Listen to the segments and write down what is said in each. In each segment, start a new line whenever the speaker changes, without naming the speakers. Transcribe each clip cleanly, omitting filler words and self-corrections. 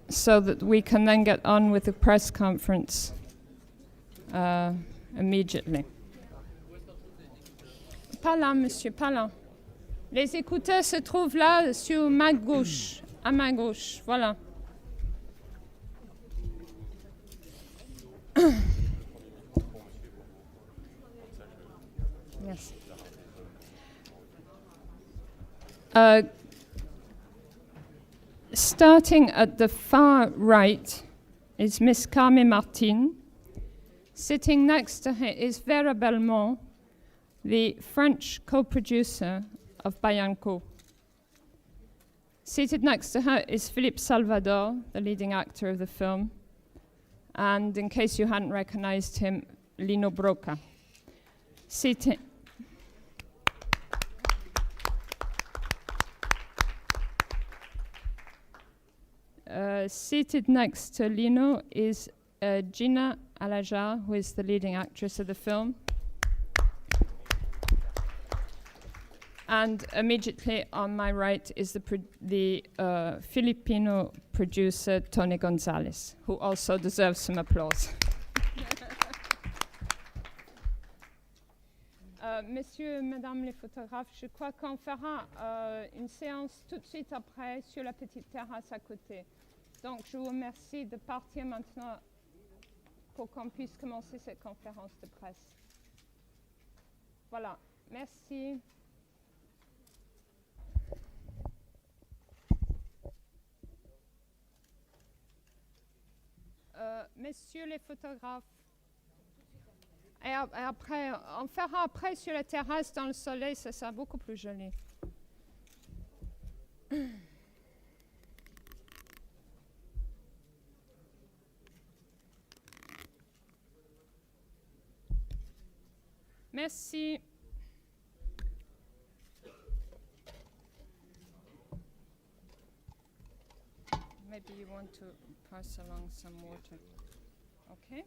so that we can then get on with the press conference immediately. Pas là, monsieur, pas là. Les écouteurs se trouvent là, sur ma gauche, à ma gauche, voilà. Yes. Starting at the far right is Miss Carmen Martin. Sitting next to her is Vera Belmont, the French co-producer of Bayan. Seated next to her is Philippe Salvador, the leading actor of the film. And in case you hadn't recognized him, Lino Brocka. Seated next to Lino is Gina Alajar, who is the leading actress of the film. And immediately on my right is the Filipino producer, Tony Gonzalez, who also deserves some applause. Messieurs, Mesdames les photographes, je crois qu'on fera une séance tout de suite après sur la petite terrasse à côté. Donc, je vous remercie de partir maintenant pour qu'on puisse commencer cette conférence de presse. Voilà, merci. Messieurs les photographes, et après, on fera après sur la terrasse dans le soleil, ça sera beaucoup plus joli. Merci. Maybe you want to pass along some water. Okay?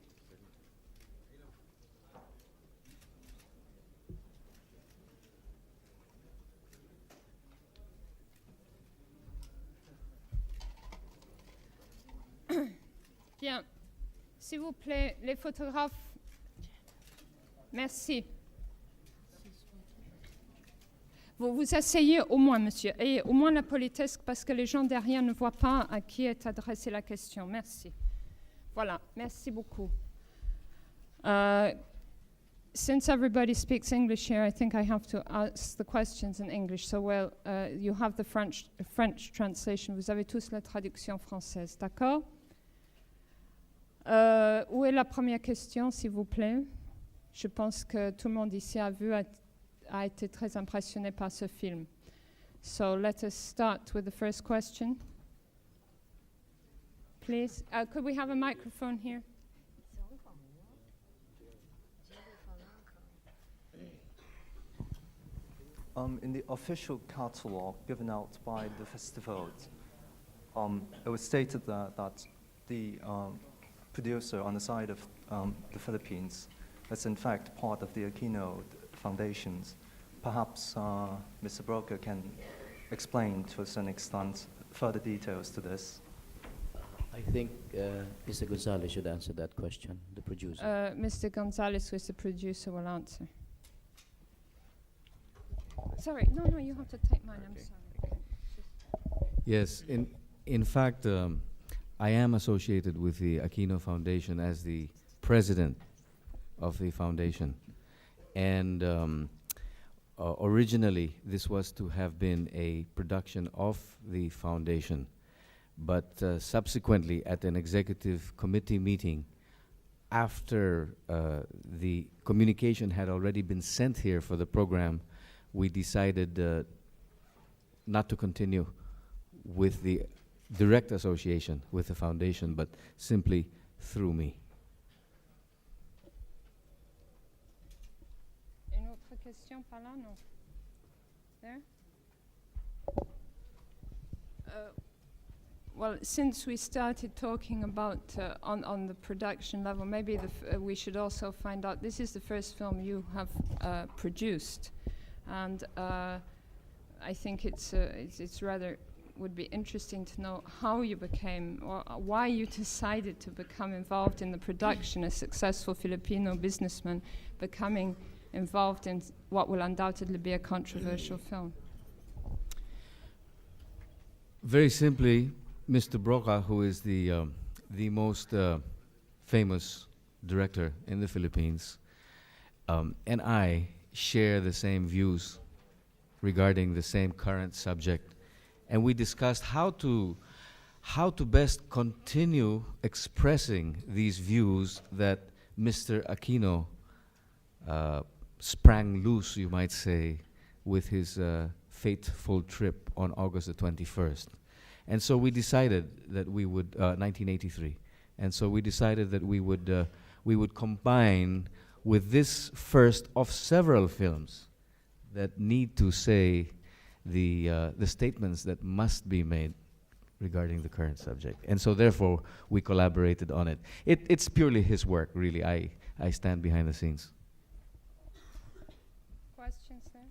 Bien. S'il vous plaît, les photographes. Merci. Vous vous asseyez au moins, monsieur, et au moins la politesse, parce que les gens derrière ne voient pas à qui est adressée la question. Merci. Voilà, merci beaucoup. Since everybody speaks English here, I think I have to ask the questions in English. So, you have the French translation. Vous avez tous la traduction française, d'accord? Où est la première question, s'il vous plaît? Je pense que tout le monde ici a été très impressionné par ce film. So let us start with the first question. Please, could we have a microphone here?
In the official catalogue given out by the festival, it was stated that the producer on the side of the Philippines is in fact part of the Aquino Foundations. Perhaps Mr. Brocka can explain to a certain extent further details to this.
I think Mr. Gonzalez should answer that question, the producer.
Mr. Gonzalez, who is the producer, will answer. Sorry, no, you have to take mine, I'm sorry.
Yes, in fact, I am associated with the Aquino Foundation as the president of the foundation. And originally, this was to have been a production of the foundation. But subsequently, at an executive committee meeting, after the communication had already been sent here for the program, we decided not to continue with the direct association with the foundation, but simply through me.
Une autre question par là, non? There? Well, since we started talking about on the production level, maybe we should also find out, this is the first film you have produced, and I think it's rather would be interesting to know how you became, or why you decided to become involved in the production, a successful Filipino businessman becoming involved in what will undoubtedly be a controversial film.
Very simply, Mr. Brocka, who is the most famous director in the Philippines, and I share the same views regarding the same current subject, and we discussed how to best continue expressing these views that Mr. Aquino sprang loose, you might say, with his fateful trip on August the 21st. And so we decided that we would, 1983, and so we decided that we would combine with this first of several films that need to say the statements that must be made regarding the current subject. And so therefore, we collaborated on it. It's purely his work, really. I stand behind the scenes.
Questions there?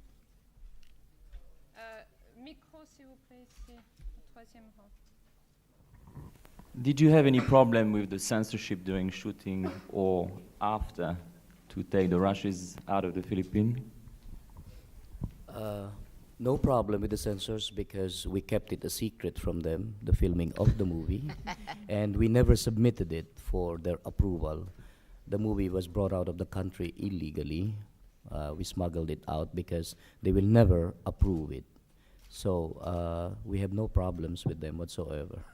Micro, s'il vous plaît, ici, au troisième rang.
Did you have any problem with the censorship during shooting or after to take the rushes out of the Philippines?
No problem with the censors because we kept it a secret from them, the filming of the movie, and we never submitted it for their approval. The movie was brought out of the country illegally. We smuggled it out because they will never approve it. So we have no problems with them whatsoever.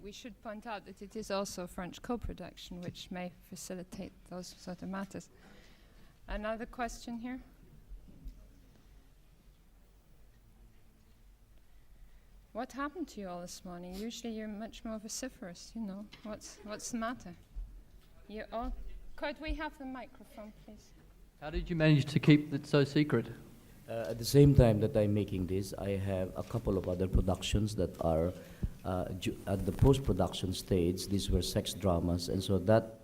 We should point out that it is also a French co-production, which may facilitate those sort of matters. Another question here? What happened to you all this morning? Usually you're much more vociferous, you know. What's the matter? You all, could we have the microphone, please?
How did you manage to keep it so secret?
At the same time that I'm making this, I have a couple of other productions that are at the post-production stage. These were sex dramas, and so that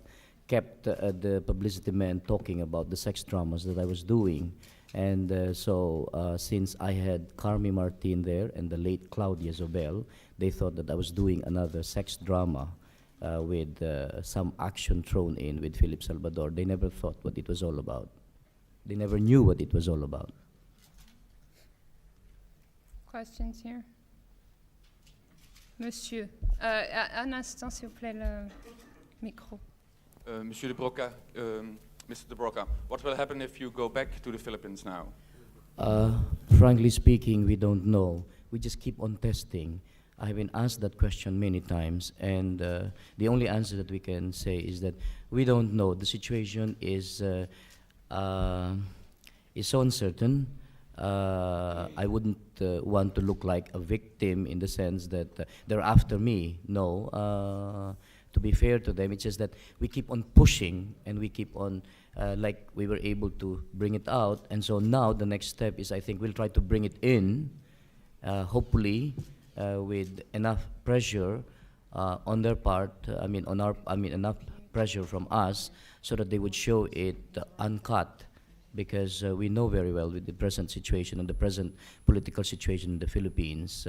kept the publicity men talking about the sex dramas that I was doing. And since I had Carmi Martin there and the late Claudia Zobel, they thought that I was doing another sex drama with some action thrown in with Philip Salvador. They never thought what it was all about. They never knew what it was all about.
Questions here? Monsieur, un instant s'il vous plaît, le micro.
Monsieur de Brocka, Mr. de Brocka, what will happen if you go back to the Philippines now?
Frankly speaking, we don't know. We just keep on testing. I have been asked that question many times, and the only answer that we can say is that we don't know. The situation is so uncertain. I wouldn't want to look like a victim in the sense that they're after me. No. To be fair to them, it's just that we keep on pushing and we keep on, like we were able to bring it out. And so now the next step is I think we'll try to bring it in, hopefully with enough pressure on their part, enough pressure from us so that they would show it uncut. Because we know very well with the present situation and the present political situation in the Philippines,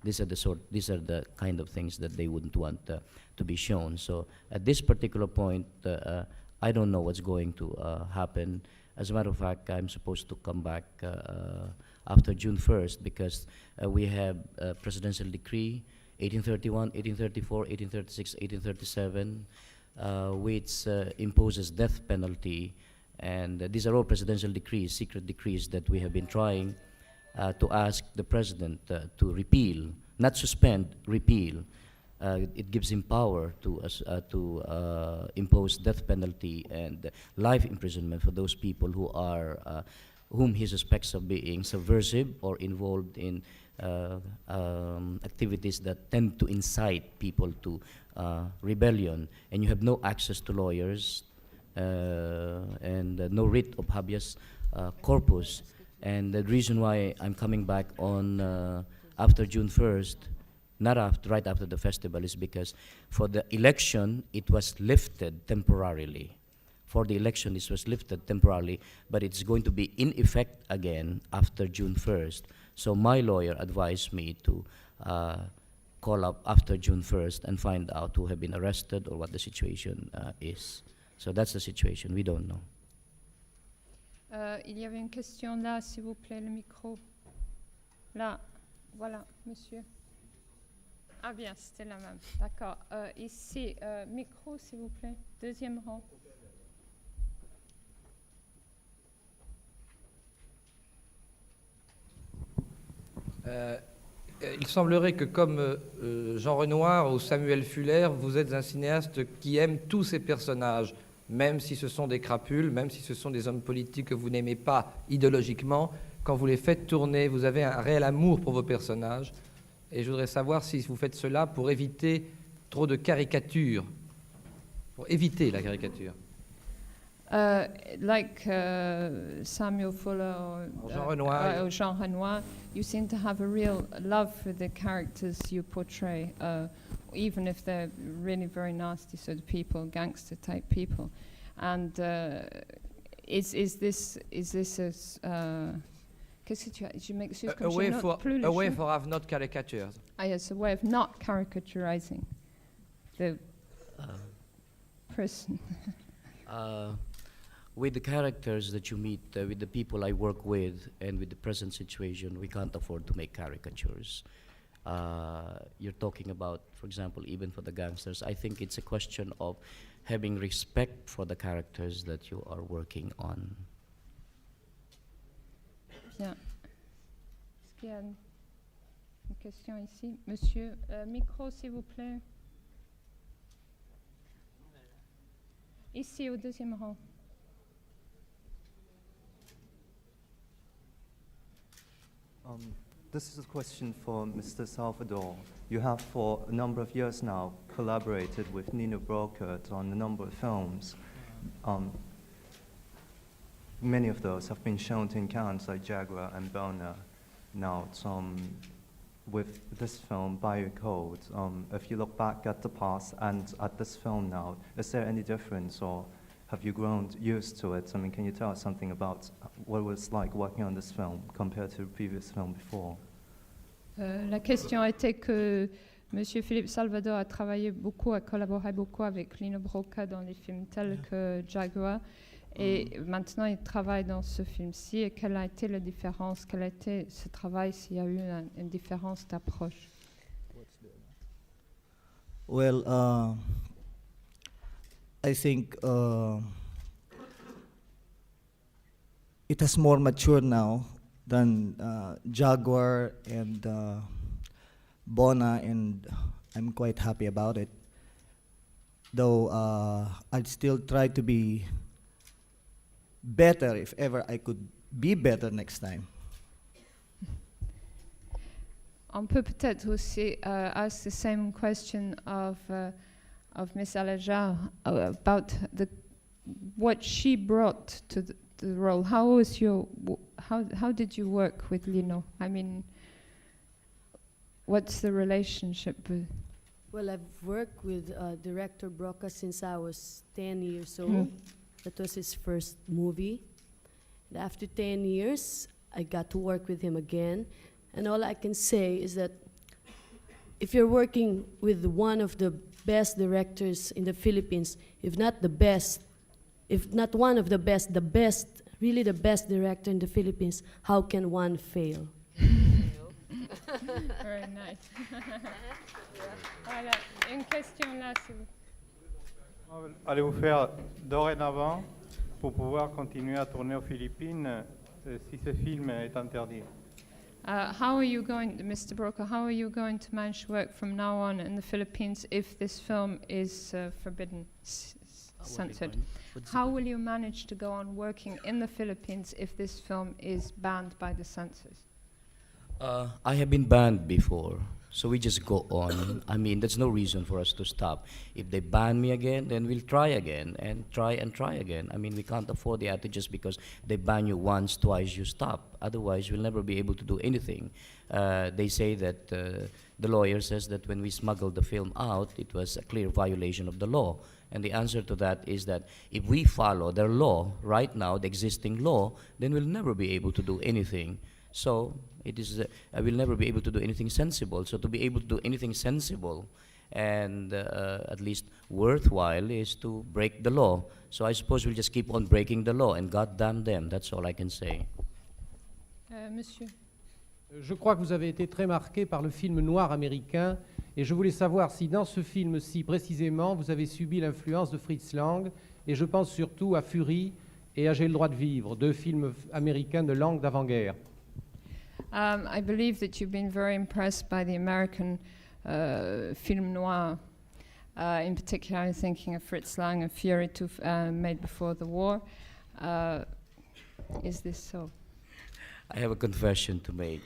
these are the kind of things that they wouldn't want to be shown. So at this particular point, I don't know what's going to happen. As a matter of fact, I'm supposed to come back after June 1st because we have Presidential Decree 1831, 1834, 1836, 1837, which imposes death penalty. And these are all presidential decrees, secret decrees that we have been trying to ask the president to repeal, not suspend, repeal. It gives him power to impose death penalty and life imprisonment for those people who are, whom he suspects of being subversive or involved in activities that tend to incite people to rebellion. And you have no access to lawyers, and no writ of habeas corpus. And the reason why I'm coming back on after June 1st, not after, right after the festival, is because for the election, it was lifted temporarily. For the election, this was lifted temporarily, but it's going to be in effect again after June 1st. So my lawyer advised me to call up after June 1st and find out who have been arrested or what the situation is. So that's the situation. We don't know.
Il y avait une question là, s'il vous plaît, le micro. Là, voilà, monsieur. Ah bien, c'était la même. D'accord. Ici, micro, s'il vous plaît. Deuxième rang.
Il semblerait que comme Jean Renoir ou Samuel Fuller, vous êtes un cinéaste qui aime tous ces personnages, même si ce sont des crapules, même si ce sont des hommes politiques que vous n'aimez pas idéologiquement. Quand vous les faites tourner, vous avez un réel amour pour vos personnages. Et je voudrais savoir si vous faites cela pour éviter trop de caricatures, pour éviter la caricature.
Like Samuel Fuller or Jean Renoir, you seem to have a real love for the characters you portray, even if they're really very nasty sort of people, gangster type people. And is this qu'est-ce que tu as? Je m'excuse comme je note plus les
a way
choses.
for have not caricatures.
Yes, a way of not caricaturizing the person.
With the characters that you meet, with the people I work with, and with the present situation, we can't afford to make caricatures. You're talking about, for example, even for the gangsters, I think it's a question of having respect for the characters that you are working on.
Bien. Est-ce qu'il y a une question ici? Monsieur, micro, s'il vous plaît. Ici, au deuxième rang.
This is a question for Mr. Salvador. You have for a number of years now collaborated with Lino Brocka on a number of films. Many of those have been shown in Cannes, like Jaguar and Bona. Now, with this film, Bayan Code, if you look back at the past and at this film now, is there any difference, or have you grown used to it? I mean, can you tell us something about what it was like working on this film compared to the previous film before?
La question était que Monsieur Philippe Salvador a travaillé beaucoup, a collaboré beaucoup avec Lino Brocka dans les films tels que Jaguar. Et maintenant, il travaille dans ce film-ci. Et quelle a été la différence? Quel a été ce travail, s'il y a eu une différence d'approche?
Well, I think it has more mature now than Jaguar and Bona, and I'm quite happy about it. Though I'd still try to be better if ever I could be better next time.
On peut peut-être aussi ask the same question of Miss Alajar about what she brought to the role. How did you work with Lino? I mean, what's the relationship?
Well, I've worked with director Brocka since I was 10 years old. That was his first movie. And after 10 years, I got to work with him again. And all I can say is that if you're working with one of the best directors in the Philippines, if not the best, if not one of the best, really the best director in the Philippines, how can one fail?
Very nice. Voilà, une question là, s'il vous plaît.
Allez-vous faire dorénavant pour pouvoir continuer à tourner aux Philippines si ce film est interdit?
How are you going, Mr. Brocka, how are you going to manage to work from now on in the Philippines if this film is forbidden, censored? How will you manage to go on working in the Philippines if this film is banned by the censors?
I have been banned before, so we just go on. I mean, there's no reason for us to stop. If they ban me again, then we'll try again and try again. I mean, we can't afford the actor just because they ban you once, twice, you stop. Otherwise, we'll never be able to do anything. They say that the lawyer says that when we smuggled the film out, it was a clear violation of the law. And the answer to that is that if we follow their law right now, the existing law, then we'll never be able to do anything. So it is, I will never be able to do anything sensible. So to be able to do anything sensible and at least worthwhile is to break the law. So I suppose we'll just keep on breaking the law, and God damn them. That's all I can say.
Monsieur.
Je crois que vous avez été très marqué par le film noir américain, et je voulais savoir si dans ce film-ci précisément vous avez subi l'influence de Fritz Lang, et je pense surtout à Fury et à J'ai le droit de vivre, deux films américains de langue d'avant-guerre.
I believe that you've been very impressed by the American film noir. In particular, I'm thinking of Fritz Lang and Fury, made before the war. Is this so?
I have a confession to make.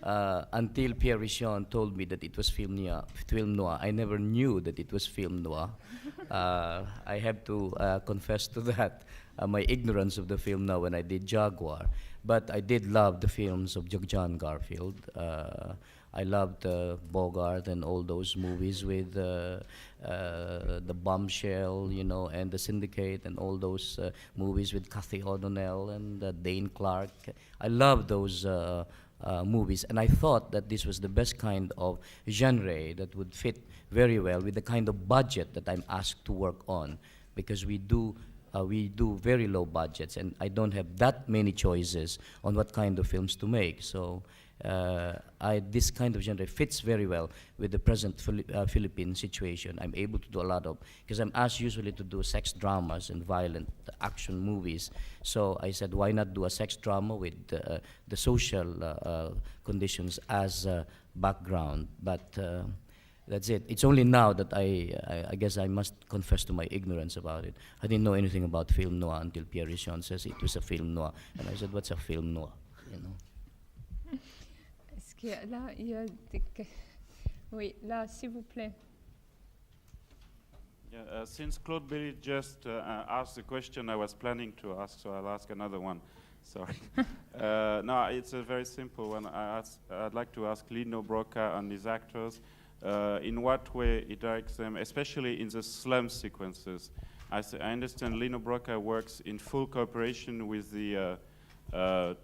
Until Pierre Richon told me that it was film noir, I never knew that it was film noir. I have to confess to that, my ignorance of the film noir when I did Jaguar. But I did love the films of John Garfield. I loved Bogart and all those movies with the Bombshell, you know, and the Syndicate, and all those movies with Cathy O'Donnell and Dane Clark. I love those movies, and I thought that this was the best kind of genre that would fit very well with the kind of budget that I'm asked to work on, because we do very low budgets, and I don't have that many choices on what kind of films to make. So this kind of genre fits very well with the present Philippine situation. I'm able to do a lot of, because I'm asked usually to do sex dramas and violent action movies. So I said, why not do a sex drama with the social conditions as background? But that's it. It's only now that I guess I must confess to my ignorance about it. I didn't know anything about film noir until Pierre Richon says it was a film noir. And I said, what's a film noir? You know.
Est-ce que là, il y a des... Oui, là, s'il vous plaît.
Yeah, since Claude Billy just asked the question I was planning to ask, so I'll ask another one. Sorry. No, it's a very simple one. I'd like to ask Lino Brocka and his actors, in what way he directs them, especially in the slum sequences. I understand Lino Brocka works in full cooperation with the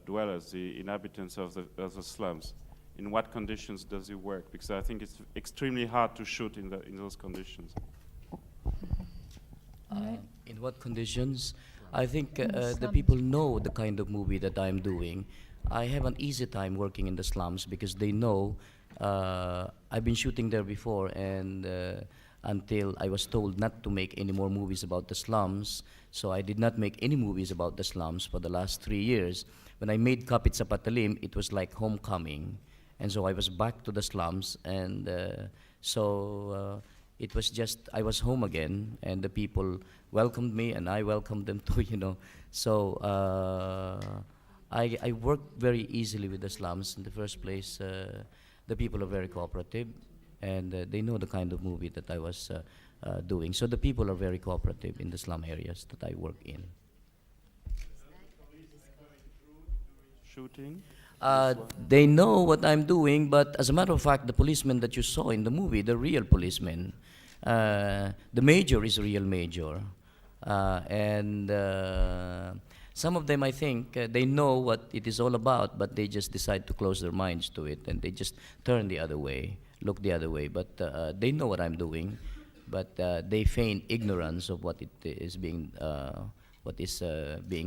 dwellers, the inhabitants of the slums. In what conditions does he work? Because I think it's extremely hard to shoot in those conditions.
In what conditions? I think the people know the kind of movie that I'm doing. I have an easy time working in the slums because they know I've been shooting there before, and until I was told not to make any more movies about the slums, so I did not make any movies about the slums for the last 3 years. When I made Kapit sa Patalim, it was like homecoming, and so I was back to the slums, and it was just, I was home again, and the people welcomed me, and I welcomed them too, you know. So I worked very easily with the slums. In the first place, the people are very cooperative, and they know the kind of movie that I was doing. So the people are very cooperative in the slum areas that I work in.
Shooting?
They know what I'm doing, but as a matter of fact, the policeman that you saw in the movie, the real policeman, the major is a real major. And some of them, I think, they know what it is all about, but they just decide to close their minds to it, and they just turn the other way, look the other way. But they know what I'm doing, but they feign ignorance of what is being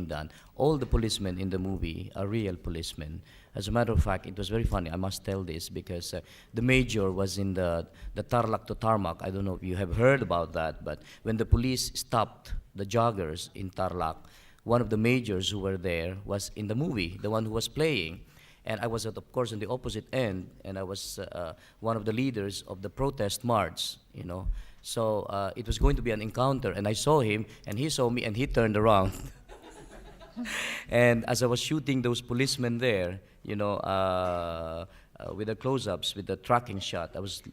done. All the policemen in the movie are real policemen. As a matter of fact, it was very funny. I must tell this because the major was in the Tarlac to Tarmac. I don't know if you have heard about that, but when the police stopped the joggers in Tarlac, one of the majors who were there was in the movie, the one who was playing. And I was, of course, on the opposite end, and I was one of the leaders of the protest march, you know. So it was going to be an encounter, and I saw him, and he saw me, and he turned around. And as I was shooting those policemen there, you know, with the close-ups, with the tracking shot, I was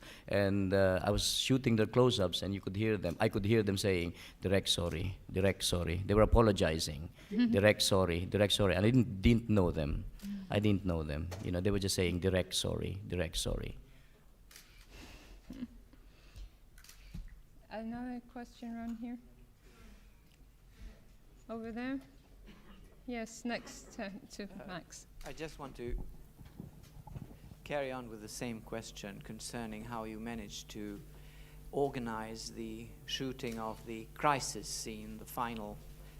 shooting the close-ups, and you could hear them. I could hear them saying, "Direct sorry, direct sorry." They were apologizing, "Direct sorry, direct sorry," and I didn't know them. I didn't know them. You know, they were just saying, "Direct sorry, direct sorry."
Another question around here. Over there. Yes, next to Max.
I just want to carry on with the same question concerning how you managed to organize the shooting of the crisis scene, the final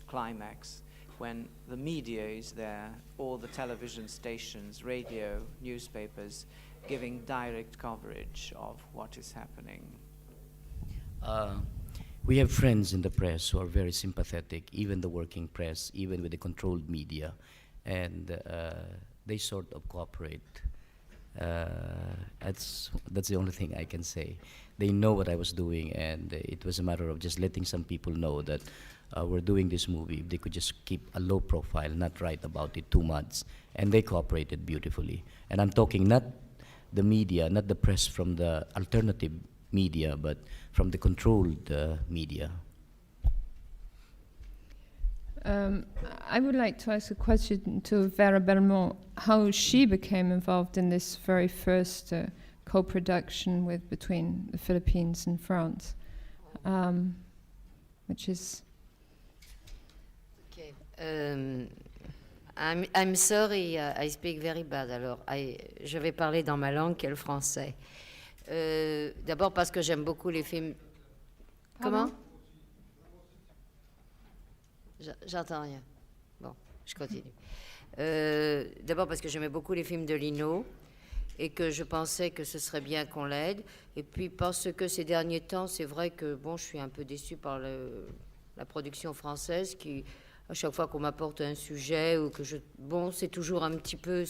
climax, when the media is there, all the television stations, radio, newspapers, giving direct coverage of what is happening.
We have friends in the press who are very sympathetic, even the working press, even with the controlled media, and they sort of cooperate. That's the only thing I can say. They know what I was doing, and it was a matter of just letting some people know that we're doing this movie. If they could just keep a low profile, not write about it too much, and they cooperated beautifully. And I'm talking not the media, not the press from the alternative media, but from the controlled media.
I would like to ask a question to Vera Belmont, how she became involved in this very first co-production between the Philippines and France, which is...
Okay. I'm sorry, I speak very bad, alors je vais parler dans ma langue qui est le français. D'abord parce que j'aime beaucoup les films... Comment? J'entends rien. Bon, je continue. D'abord parce que j'aimais beaucoup les films de Lino et que je pensais que ce serait bien qu'on l'aide. Et puis parce que ces derniers temps, c'est vrai que bon, je suis un peu déçue par la production française qui, à chaque fois qu'on m'apporte un sujet ou que bon, c'est toujours un petit peu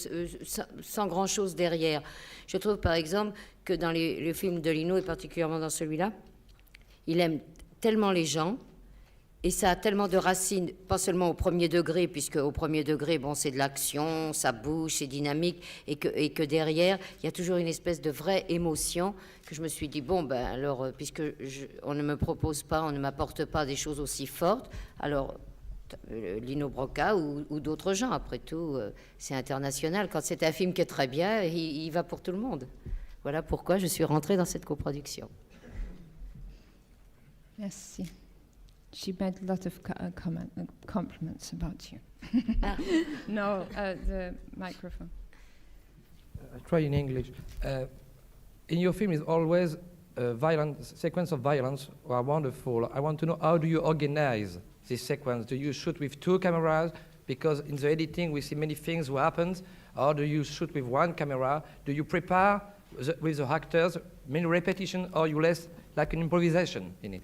sans grand-chose derrière. Je trouve par exemple que dans les films de Lino et particulièrement dans celui-là, il aime tellement les gens. Et ça a tellement de racines, pas seulement au premier degré, puisque au premier degré, bon, c'est de l'action, ça bouge, c'est dynamique, et que derrière, il y a toujours une espèce de vraie émotion, que je me suis dit, bon, ben alors, puisque on ne me propose pas, on ne m'apporte pas des choses aussi fortes, alors Lino Brocka ou d'autres gens, après tout, c'est international. Quand c'est un film qui est très bien, il va pour tout le monde. Voilà pourquoi je suis rentrée dans cette coproduction.
Merci. She made a lot of compliments about you. No, the microphone.
I try in English. In your film is always a sequence of violence are wonderful. I want to know, how do you organize this sequence? Do you shoot with 2 cameras? Because in the editing we see many things who happens. Or do you shoot with 1 camera? Do you prepare with the actors many repetition, or you less like an improvisation in it?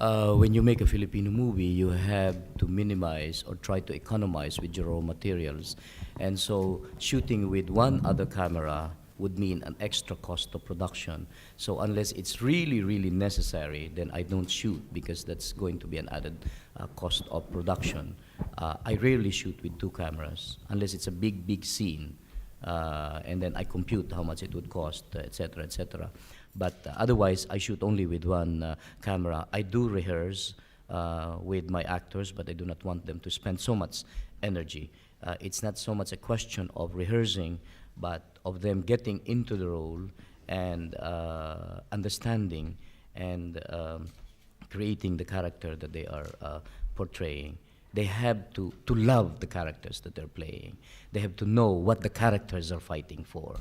When you make a Filipino movie, you have to minimize or try to economize with your raw materials. And so shooting with 1 other camera would mean an extra cost of production. So unless it's really, really necessary, then I don't shoot, because that's going to be an added cost of production. I rarely shoot with 2 cameras, unless it's a big, big scene. And then I compute how much it would cost, et cetera, et cetera. But otherwise, I shoot only with 1 camera. I do rehearse with my actors, but I do not want them to spend so much energy. It's not so much a question of rehearsing, but of them getting into the role and understanding and creating the character that they are portraying. They have to love the characters that they're playing. They have to know what the characters are fighting for.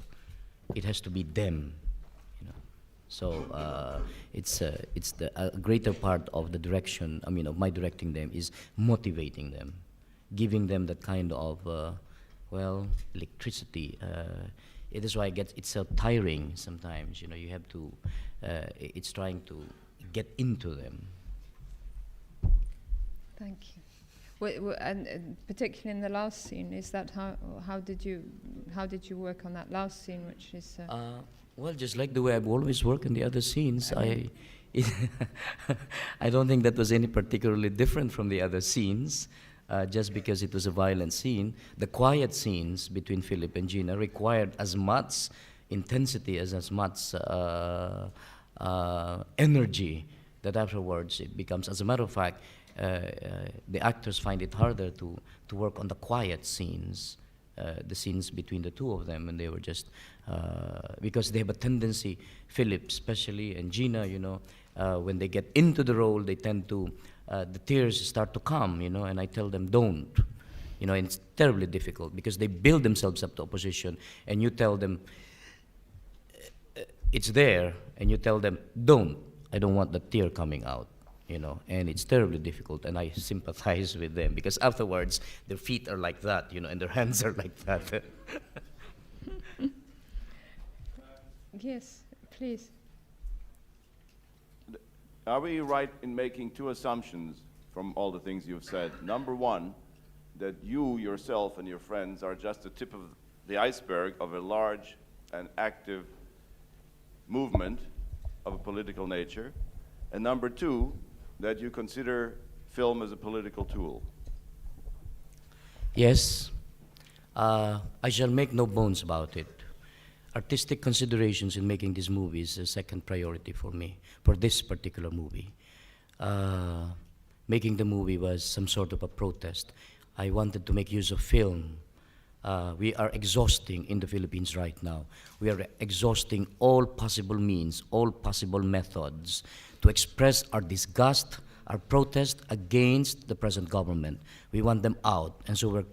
It has to be them. So it's a greater part of the direction, of my directing them, is motivating them, giving them that kind of, electricity. It is why it's so tiring sometimes. You have to, it's trying to get into them.
Thank you. And particularly in the last scene, is that how did you work on that last scene, which is?
Well, just like the way I've always worked in the other scenes, I don't think that was any particularly different from the other scenes, just because it was a violent scene. The quiet scenes between Philip and Gina required as much intensity as much energy that afterwards it becomes. As a matter of fact, the actors find it harder to work on the quiet scenes. The scenes between the 2 of them, and they were just because they have a tendency, Philip especially and Gina, when they get into the role, they tend to the tears start to come, and I tell them don't, You know, and it's terribly difficult because they build themselves up to opposition, and you tell them, it's there, and you tell them, don't. I don't want the tear coming out, you know, and it's terribly difficult, and I sympathize with them because afterwards their feet are like that, you know, and their hands are like that.
Yes, please.
Are we right in making two assumptions from all the things you've said? Number one, that you yourself and your friends are just the tip of the iceberg of a large and active movement of a political nature. And number two, that you consider film as a political tool.
Yes, I shall make no bones about it. Artistic considerations in making this movie is a second priority for me, for this particular movie. Making the movie was some sort of a protest. I wanted to make use of film. We are exhausting in the Philippines right now. We are exhausting all possible means, all possible methods to express our disgust, our protest against the present government. We want them out, and so we're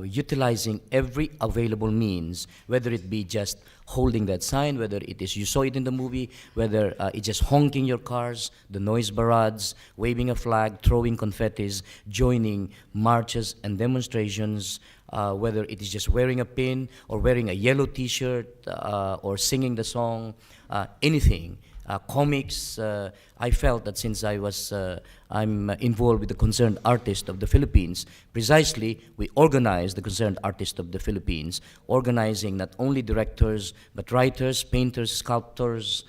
utilizing every available means, whether it be just holding that sign, whether it is, you saw it in the movie, whether it's just honking your cars, the noise barrades, waving a flag, throwing confettis, joining marches and demonstrations, whether it is just wearing a pin or wearing a yellow t-shirt or singing the song, anything. Comics, I felt that since I'm involved with the Concerned Artist of the Philippines, precisely we organized the Concerned Artist of the Philippines, organizing not only directors, but writers, painters, sculptors,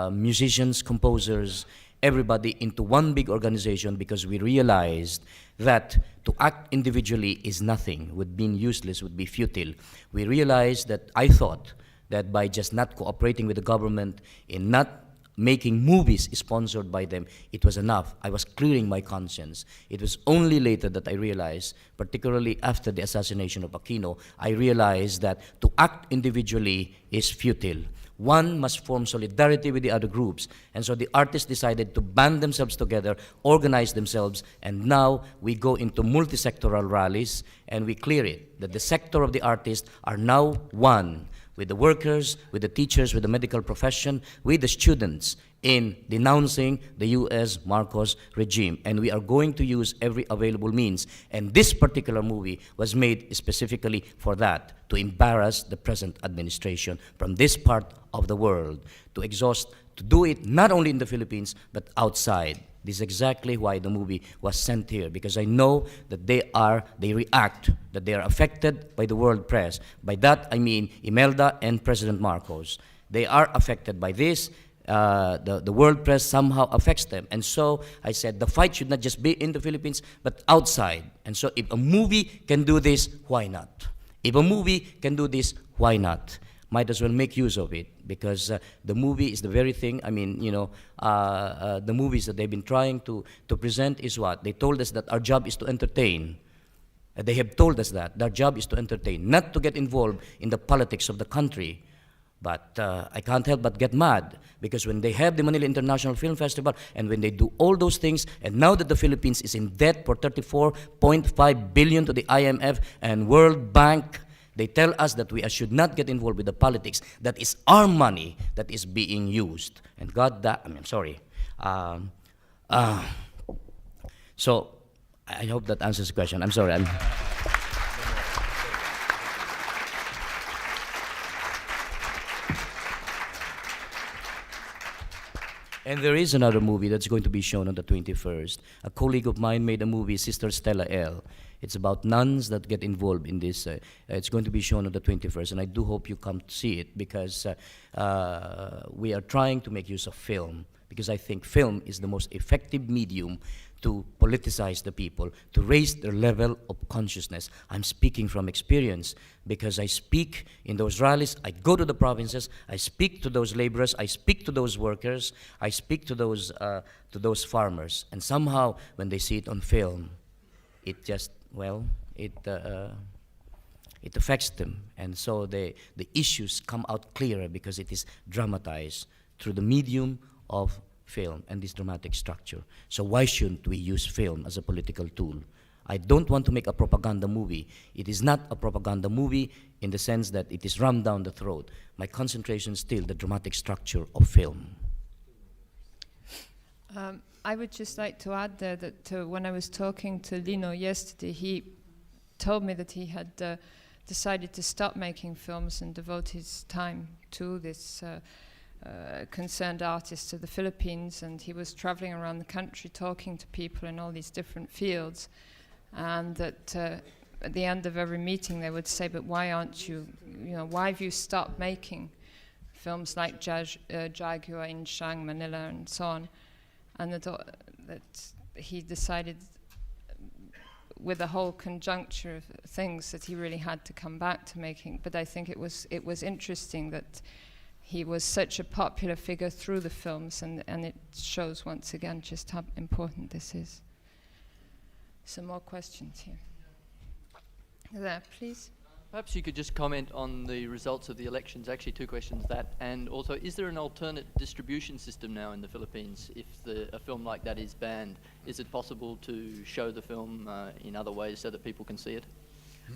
musicians, composers, everybody into one big organization, because we realized that to act individually is nothing, would be useless, would be futile. We realized that, I thought, that by just not cooperating with the government, in not making movies sponsored by them, it was enough. I was clearing my conscience. It was only later that I realized, particularly after the assassination of Aquino, I realized that to act individually is futile. One must form solidarity with the other groups. And so the artists decided to band themselves together, organize themselves, and now we go into multi-sectoral rallies, and we clear it, that the sector of the artists are now one, with the workers, with the teachers, with the medical profession, with the students, in denouncing the U.S. Marcos regime. And we are going to use every available means. And this particular movie was made specifically for that, to embarrass the present administration from this part of the world, to exhaust, to do it not only in the Philippines, but outside. This is exactly why the movie was sent here, because I know that they react, that they are affected by the world press. By that, I mean Imelda and President Marcos. They are affected by this. The world press somehow affects them. And so I said, the fight should not just be in the Philippines, but outside. And so if a movie can do this, why not? If a movie can do this, why not? Might as well make use of it, because the movie is the very thing. I mean, you know, the movies that they've been trying to present is what? They told us that our job is to entertain. They have told us that their job is to entertain, not to get involved in the politics of the country. But I can't help but get mad, because when they have the Manila International Film Festival, and when they do all those things, and now that the Philippines is in debt for 34.5 billion to the IMF and World Bank, they tell us that we should not get involved with the politics. That is our money that is being used. And God, I'm sorry. So I hope that answers the question. I'm sorry. And there is another movie that's going to be shown on the 21st. A colleague of mine made a movie, Sister Stella L. It's about nuns that get involved in this. It's going to be shown on the 21st, and I do hope you come to see it, because we are trying to make use of film, because I think film is the most effective medium to politicize the people, to raise their level of consciousness. I'm speaking from experience, because I speak in those rallies, I go to the provinces, I speak to those laborers, I speak to those workers, I speak to those farmers, and somehow when they see it on film, it just, well, it affects them, and so the issues come out clearer because it is dramatized through the medium of film and this dramatic structure. So why shouldn't we use film as a political tool? I don't want to make a propaganda movie. It is not a propaganda movie in the sense that it is rammed down the throat. My concentration is still the dramatic structure of film.
I would just like to add there that when I was talking to Lino yesterday, he told me that he had decided to stop making films and devote his time to this concerned artist to the Philippines, and he was traveling around the country talking to people in all these different fields, and that at the end of every meeting they would say, but why aren't you, why have you stopped making films like Jaguar, Inshang, Manila, and so on? And that he decided, with the whole conjuncture of things, that he really had to come back to making. But I think it was interesting that he was such a popular figure through the films, and it shows once again just how important this is. Some more questions here. There, please.
Perhaps you could just comment on the results of the elections. Actually, two questions, that, and also, is there an alternate distribution system now in the Philippines if a film like that is banned? Is it possible to show the film in other ways so that people can see it?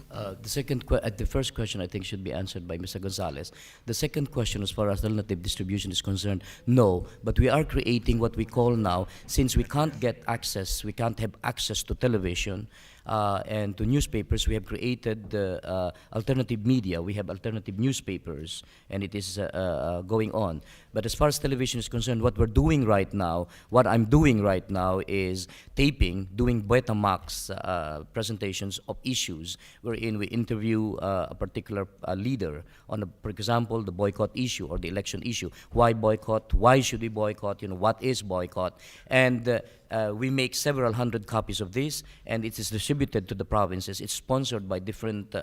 The first question I think should be answered by Mr. Gonzalez. The second question, as far as alternative distribution is concerned, no. But we are creating what we call now, since we can't have access to television and to newspapers, we have created alternative media. We have alternative newspapers, and it is going on. But as far as television is concerned, what I'm doing right now is doing Betamax presentations of issues, wherein we interview a particular leader on, for example, the boycott issue or the election issue. Why boycott? Why should we boycott? What is boycott? And we make several hundred copies of this, and it is distributed to the provinces. It's sponsored by different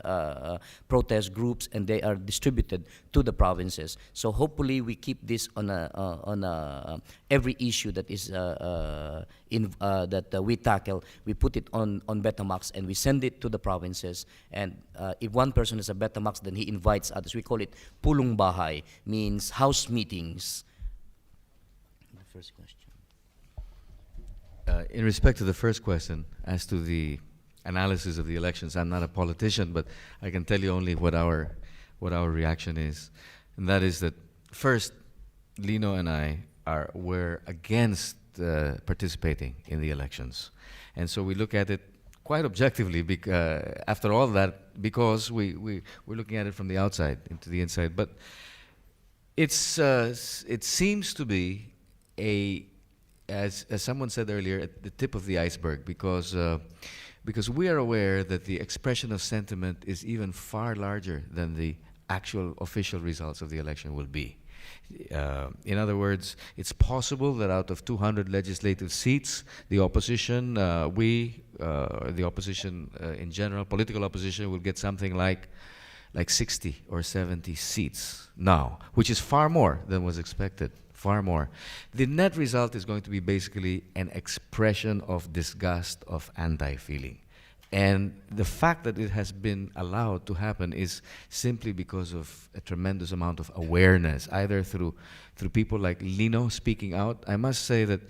protest groups, and they are distributed to the provinces. So hopefully we keep this on every issue that is that we tackle. We put it on Betamax, and we send it to the provinces. And if one person is a Betamax, then he invites others. We call it pulong bahay, means house meetings. The first question.
In respect to the first question, as to the analysis of the elections, I'm not a politician, but I can tell you only what our reaction is, and that is that first, Lino and I were against participating in the elections, and so we look at it quite objectively. After all that, because we're looking at it from the outside into the inside, but it seems to be as someone said earlier, at the tip of the iceberg, because we are aware that the expression of sentiment is even far larger than the actual official results of the election will be. In other words, it's possible that out of 200 legislative seats, the opposition, the opposition in general, political opposition, will get something like 60 or 70 seats now, which is far more than was expected. Far more. The net result is going to be basically an expression of disgust, of anti-feeling. And the fact that it has been allowed to happen is simply because of a tremendous amount of awareness, either through people like Lino speaking out. I must say that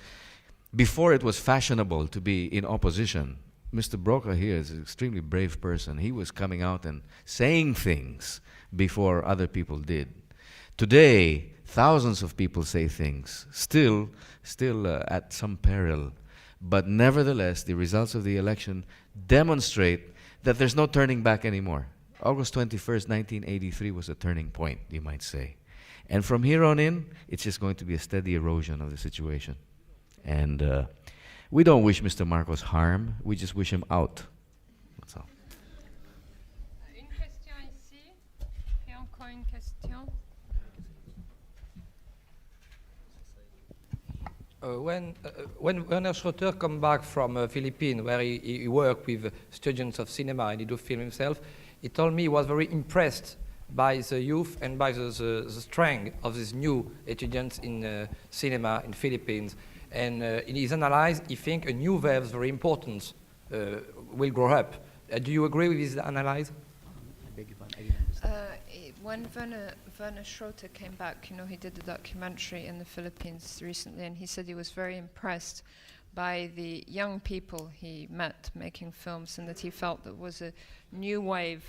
before it was fashionable to be in opposition, Mr. Brocka here is an extremely brave person. He was coming out and saying things before other people did. Today, thousands of people say things, still at some peril. But nevertheless, the results of the election demonstrate that there's no turning back anymore. August 21st, 1983 was a turning point, you might say. And from here on in, it's just going to be a steady erosion of the situation. And we don't wish Mr. Marcos harm, we just wish him out. That's all.
Une question ici, et encore une question.
When Werner Schroeter come back from Philippines, where he worked with students of cinema and he do film himself, he told me he was very impressed by the youth and by the strength of these new students in cinema in Philippines. And in his analysis, he thinks a new wave is very important, will grow up. Do you agree with his analysis?
When Werner Schroeter came back, he did a documentary in the Philippines recently, and he said he was very impressed by the young people he met making films, and that he felt there was a new wave,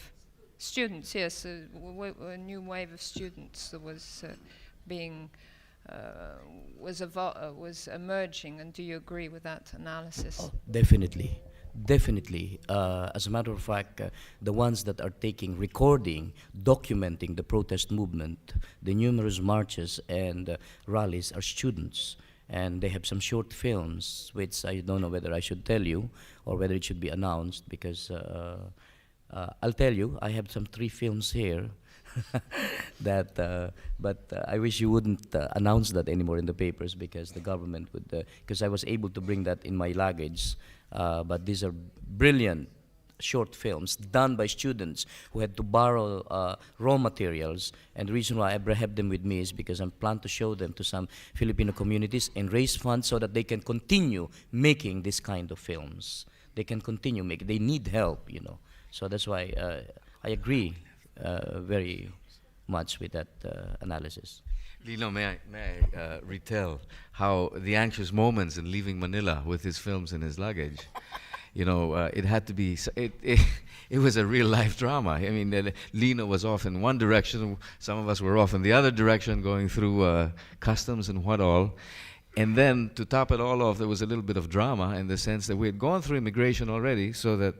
students, yes, a new wave of students that was was emerging. And do you agree with that analysis?
Oh, definitely. Definitely. As a matter of fact, the ones that are recording, documenting the protest movement, the numerous marches and rallies are students. And they have some short films, which I don't know whether I should tell you or whether it should be announced, because I'll tell you, I have some 3 films here that, but I wish you wouldn't announce that anymore in the papers, because the government would, because I was able to bring that in my luggage. But these are brilliant short films done by students who had to borrow raw materials. And the reason why I have them with me is because I plan to show them to some Filipino communities and raise funds so that they can continue making this kind of films. They can continue making. They need help, you know. So that's why I agree very much with that analysis.
Lino, may I retell how the anxious moments in leaving Manila with his films in his luggage? You know, it had to be, it was a real life drama. I mean, Lino was off in one direction, some of us were off in the other direction, going through customs and what all. And then, to top it all off, there was a little bit of drama in the sense that we had gone through immigration already, so that,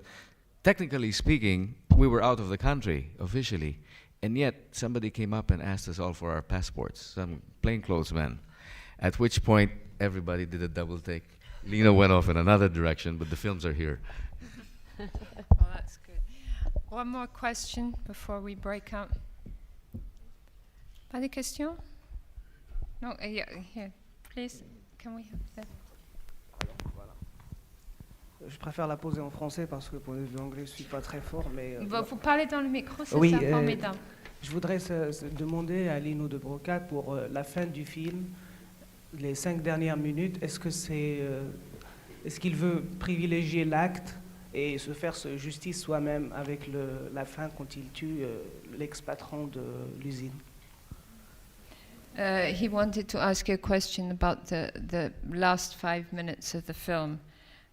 technically speaking, we were out of the country, officially. And yet, somebody came up and asked us all for our passports, some plainclothes men. At which point, everybody did a double take. Lino went off in another direction, but the films are here.
Well, that's good. One more question before we break up. Pas de questions? No, yeah, here, please. Can we have that?
Je préfère la poser en français parce que pour l'anglais je suis pas très fort, mais.
Vous parlez dans le micro, c'est
oui,
ça, formidable.
Je voudrais demander à Lino Brocka pour la fin du film, les 5 dernières minutes. Est-ce qu'il veut privilégier l'acte et se faire justice soi-même avec la fin quand il tue l'ex-patron de l'usine?
He wanted to ask you a question about the last 5 minutes of the film.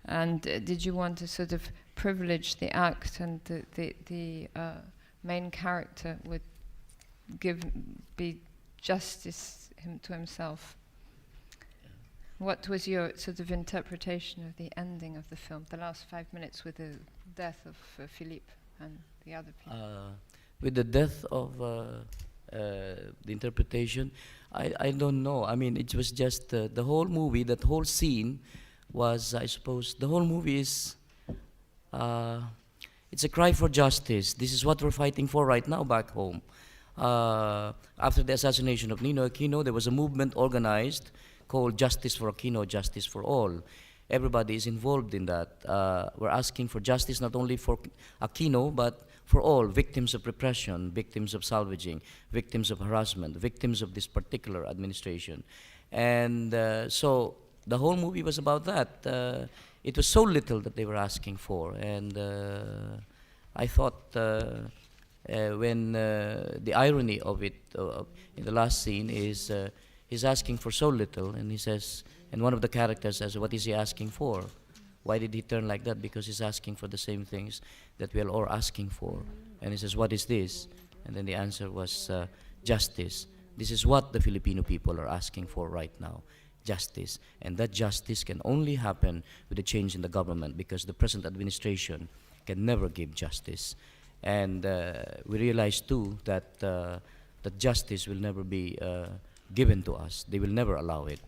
And did you want to sort of privilege the act, and the main character would be justice to himself? What was your sort of interpretation of the ending of the film, the last 5 minutes with the death of Philippe and the other people?
With the death of the interpretation, I don't know. I mean, it was just the whole movie, that whole scene was, I suppose, the whole movie is, it's a cry for justice. This is what we're fighting for right now back home. After the assassination of Nino Aquino, there was a movement organized called Justice for Aquino, Justice for All. Everybody is involved in that. We're asking for justice not only for Aquino, but for all victims of repression, victims of salvaging, victims of harassment, victims of this particular administration. And so the whole movie was about that. It was so little that they were asking for. And I thought when the irony of it in the last scene is he's asking for so little, and he says, and one of the characters says, what is he asking for? Why did he turn like that? Because he's asking for the same things that we are all asking for. And he says, what is this? And then the answer was justice. This is what the Filipino people are asking for right now, justice. And that justice can only happen with a change in the government, because the present administration can never give justice. And we realize too that that justice will never be given to us. They will never allow it.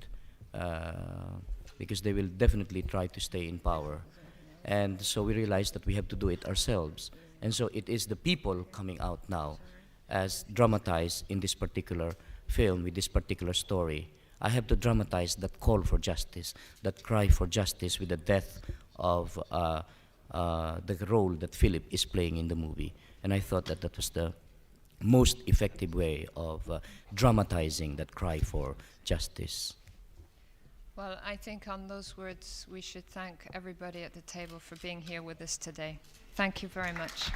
Because they will definitely try to stay in power. And so we realize that we have to do it ourselves. And so it is the people coming out now as dramatized in this particular film, with this particular story. I have to dramatize that call for justice, that cry for justice with the death of the role that Philip is playing in the movie. And I thought that that was the most effective way of dramatizing that cry for justice.
Well, I think on those words we should thank everybody at the table for being here with us today. Thank you very much.